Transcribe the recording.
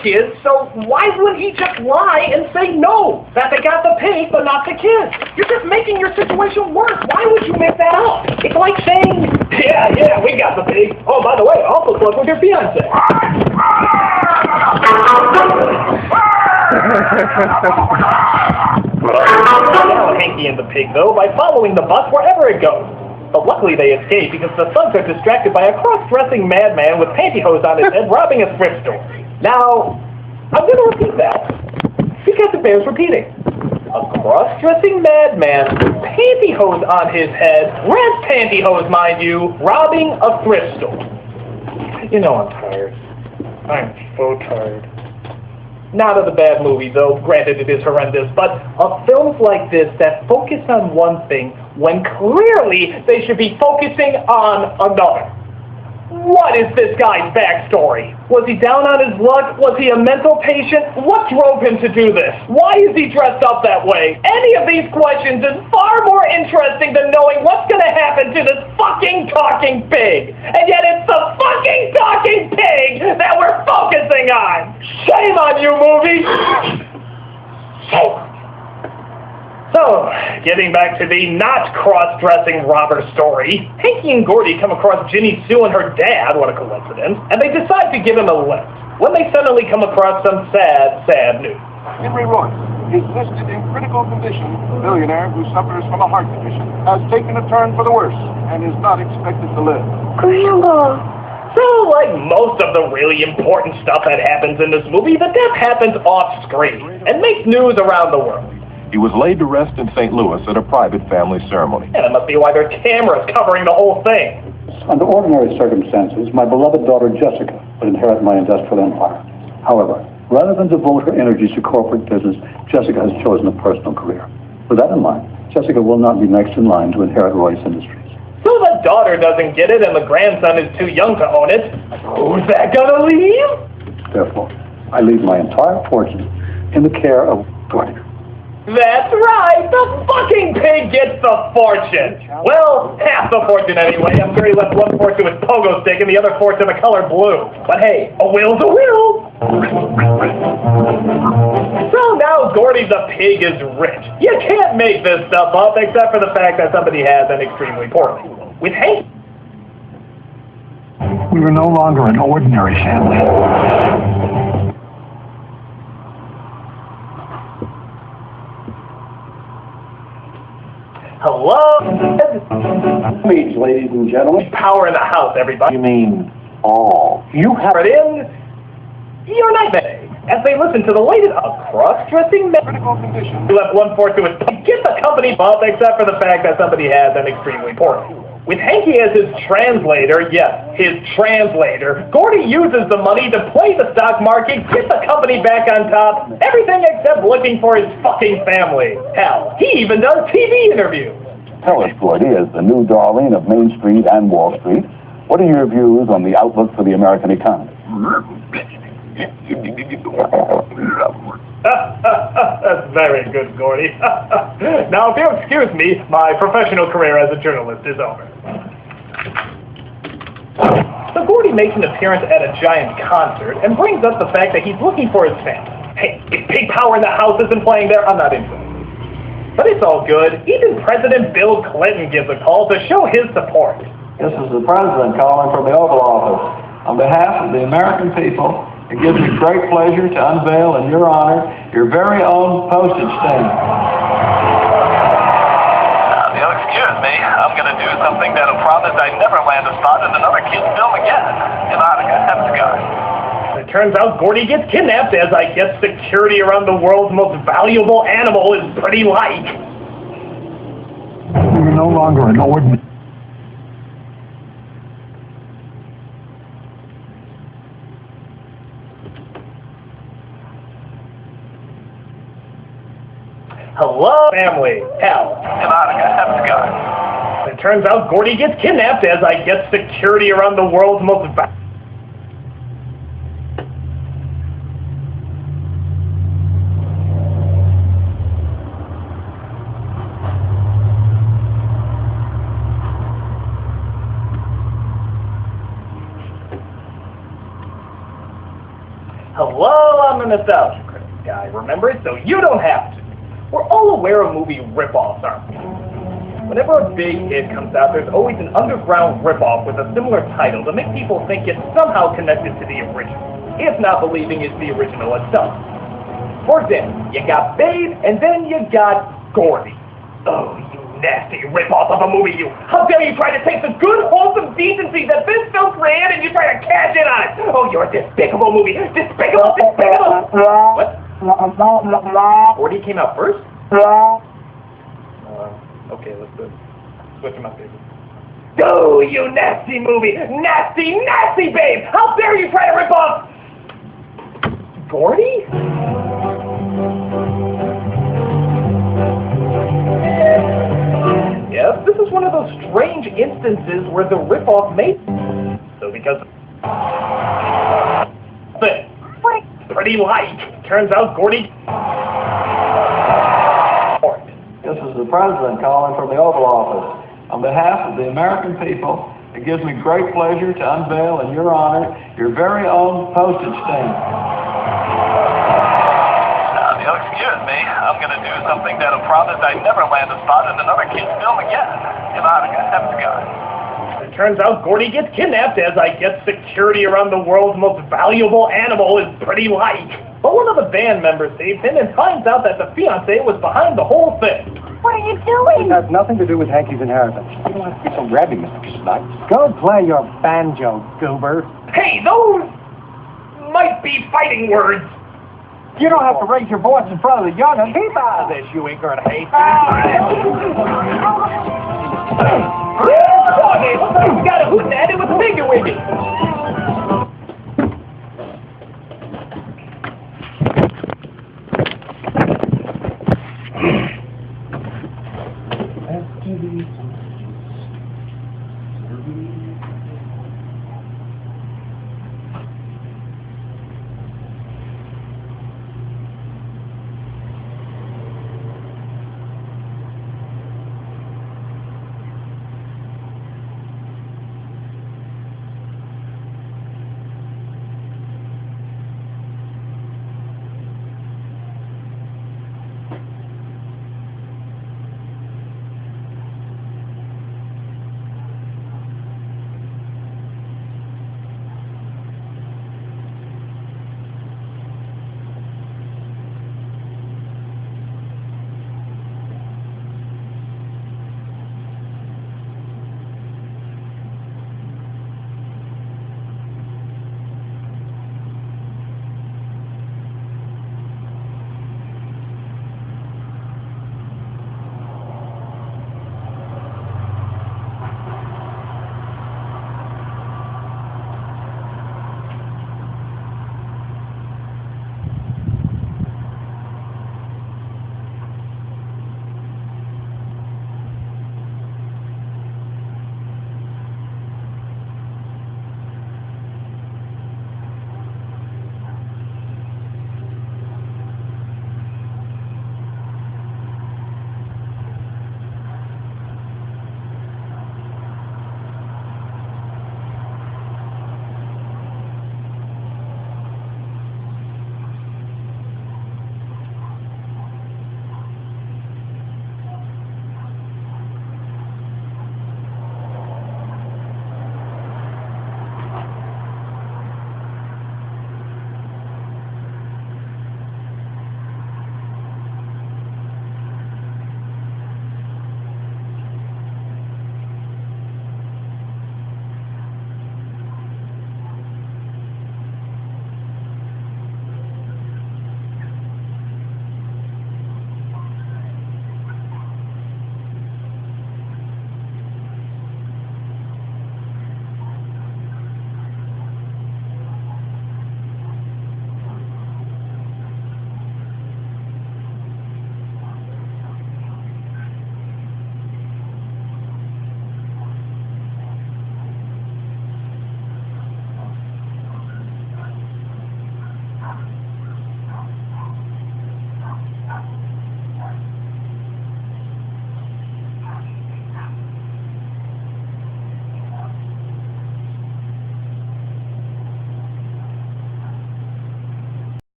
kids, so why wouldn't he just lie and say no, that they got the pig but not the kids? You're just making your situation worse. Why would you make that up? It's like saying, yeah, we got the pig. Oh, by the way, also slept with your fiancé. Now Hanky and the pig, though, by following the bus wherever it goes. But luckily they escape because the sons are distracted by a cross-dressing madman with pantyhose on his head robbing a thrift store. Now, I'm going to repeat that because it bears repeating. A cross-dressing madman with pantyhose on his head, red pantyhose, mind you, robbing a thrift store. You know I'm tired. I'm so tired. Not of the bad movie, though, granted it is horrendous, but of films like this that focus on one thing when clearly they should be focusing on another. What is this guy's backstory? Was he down on his luck? Was he a mental patient? What drove him to do this? Why is he dressed up that way? Any of these questions is far more interesting than knowing what's going to happen to this fucking talking pig. And yet it's the fucking talking pig that we're focusing on. Shame on you, movie! Shame. So, getting back to the not cross-dressing robber story, Hanky and Gordy come across Ginny Sue and her dad, what a coincidence, and they decide to give him a lift, when they suddenly come across some sad news. Henry Royce is listed in critical condition. The billionaire who suffers from a heart condition has taken a turn for the worse and is not expected to live. Grandma! So, like most of the really important stuff that happens in this movie, the death happens off-screen and makes news around the world. He was laid to rest in St. Louis at a private family ceremony. And it must be why there are cameras covering the whole thing. Under ordinary circumstances, my beloved daughter Jessica would inherit my industrial empire. However, rather than devote her energies to corporate business, Jessica has chosen a personal career. With that in mind, Jessica will not be next in line to inherit Royce Industries. So the daughter doesn't get it and the grandson is too young to own it. Who's that gonna leave? Therefore, I leave my entire fortune in the care of Gordy. That's right! The fucking pig gets the fortune! Well, half the fortune anyway. I'm sure he left one fortune with pogo stick and the other fortune the color blue. But hey, a will's a will! So now Gordy the pig is rich. You can't make this stuff up except for the fact that somebody has done extremely poorly. With Hank, We were no longer an ordinary family. hello? Means, ladies and gentlemen. Power in the house, everybody. You mean all? You have it in your nightmare. As they listen to the latest cross-dressing Critical condition. who left one fortune with get the company up except for the fact that somebody has done extremely poorly. With Hanky as his translator, yes, his translator, Gordy uses the money to play the stock market, get the company back on top, everything except looking for his fucking family. Hell, he even does TV interviews. Tell us, Gordy, as the new darling of Main Street and Wall Street, what are your views on the outlook for the American economy? That's very good, Gordy. Now, if you'll excuse me, my professional career as a journalist is over. So Gordy makes an appearance at a giant concert and brings up the fact that he's looking for his family. Hey, if Pig Power in the House isn't playing there, I'm not into it. But it's all good. Even President Bill Clinton gives a call to show his support. This is the President calling from the Oval Office. On behalf of the American people, it gives me great pleasure to unveil in your honor your very own postage stamp. You'll excuse me, I'm going to do something that'll promise I never land a spot in another kid's film again. Antarctica, have a cigar. It turns out Gordy gets kidnapped, as I guess security around the world's most valuable animal is pretty like. We were no longer an ordinary. Hello, family. Hell. Antarctica, have a cigar. It turns out Gordy gets kidnapped, as I guess security around the world's most Hello, I'm a nostalgia critic guy, remember? So you don't have to. We're all aware of movie rip-offs, aren't we? Whenever a big hit comes out, there's always an underground rip-off with a similar title to make people think it's somehow connected to the original, if not believing it's the original itself. For example, you got Babe, and then you got Gordy. Oh, you nasty rip-off of a movie, you! How dare you try to take the good, wholesome decency that this film created and you try to cash in on it! Oh, you're a despicable movie! Despicable! Despicable! What? Gordy came out first? Okay, let's switch him up, baby. Oh, you nasty movie! Nasty, nasty Babe! How dare you try to rip off Gordy? Yes, this is one of those strange instances where the rip-off made so because pretty light. Turns out Gordy. This is the President calling from the Oval Office. On behalf of the American people, it gives me great pleasure to unveil in your honor your very own postage stamp. Now, if you'll excuse me, I'm going to do something that I promised I'd never land a spot in another kid's film again. In Antarctica, have to go. It turns out Gordy gets kidnapped as I guess security around the world's most valuable animal is pretty light. But one of the band members saves him and finds out that the fiancé was behind the whole thing. What are you doing? It has nothing to do with Hankey's inheritance. You don't have to be so grabby, Mr. Knight. Go play your banjo, goober. Hey, those might be fighting words. You don't have to raise your voice in front of the young'un. Keep out of this, you ain't gonna hate. You got a hootin' at it with a finger with it.